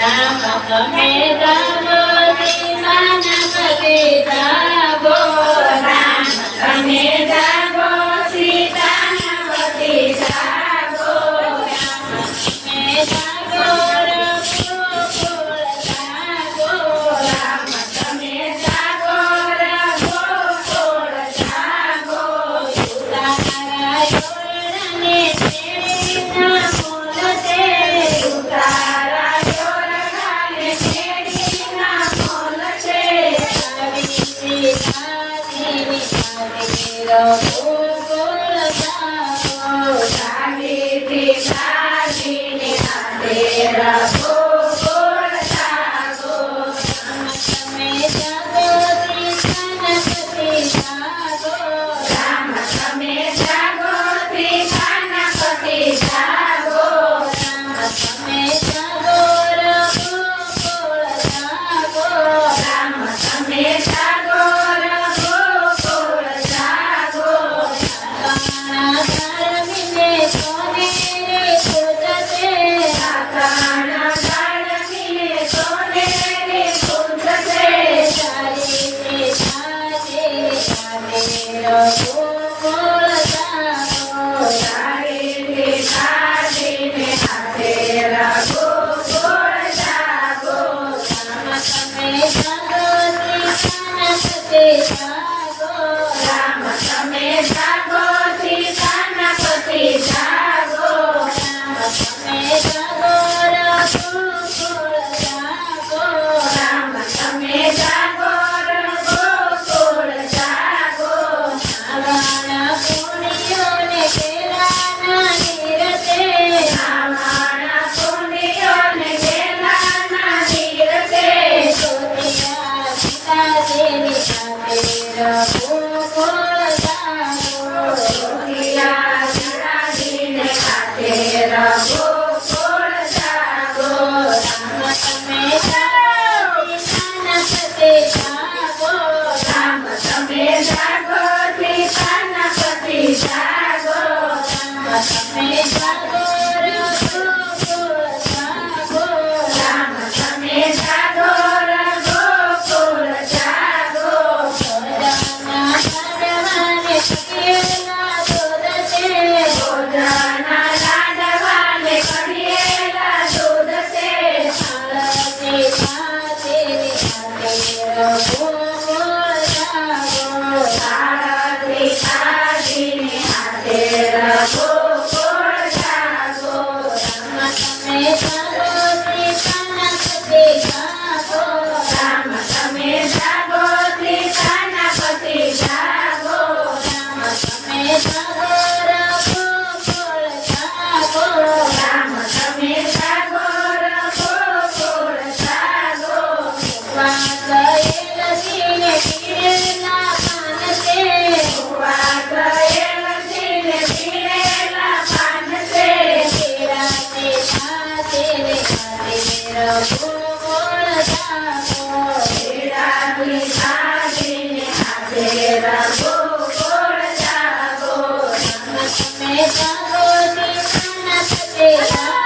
રામ તમે જાગો સીતાના પતિ જાગો રામ તમે જાગો સીતાના પતિ જાગો રામ તમે જાગો રઘુકુળ જાગો રામ તમે જાગો રઘુકુળ જાગો તારા જોરને તેડીના મૂલ તે તારા જોરને તેડીના મૂલ તે આવી સાધીની સાધી રઘુકુળ જાગો સાધીની સાધીની સાધી રઘુકુળ જાગો તમે જાગો સીતાના પતિ જાગો રામ તમે જાગો સીતાના પતિ જાગો રામ તમે જાગો રઘુકુળ જાગો રામ તમે જાગો રઘુકુળ જાગો કાના ધર્મીને સોનેરી પૂજતે કાના ધર્મીને સોનેરી પૂજતે સારી સાજે રઘુકુળ જાગો સારી સાજે હાથે રઘુકુળ જાગો રામ તમે જાગો સીતાના પતિ જાગો રામ તમે જાગો સીતાના પતિ જાગો રામ તમે જાગો રઘુકુળ જાગો રામ તમે જાગો રઘુકુળ જાગો નાવાણા પુણ્યોને કેલાના નીરતે નાવાણા પુણ્યોને કેલાના નીરતે જ્યોતિયા સીતાજીની સાથે રઘુકુળ જાગો જ્યોતિયા સીતાજીને સાથે રઘુકુળ જાગો રામ તમે જાગો સીતાના પતિ જાગો રામ તમે જાગો સીતાના પતિ જાગો રામ તમે જાગો રઘુકુળ જાગો રામ તમે જાગો રઘુકુળ જાગો ભોજાના લાડવાને કઢિયેલા દૂધ છે ભોજાના લાડવાને કઢિયેલા દૂધ છે આરતી સાધીની સાથે રઘુકુળ જાગો આરતી સાધીની સાથે રઘુકુળ જાગો રામ તમે જાગો સીતાના પતિ જાગો રામ તમે જાગો સીતાના પતિ જાગો રામ તમે જાગો રઘુકુળ જાગો રામ તમે જાગો રઘુકુળ જાગો વા ગયેલ જીને પીરેલા પાન છે વા ગયેલ જીને પીરેલા પાન છે પીરાતે સાથે રઘુકુળ જાગો પીરાતે સાધીને હાથે રઘુકુળ જાગો રામ તમે જાગો સીતાના પતિ જાગો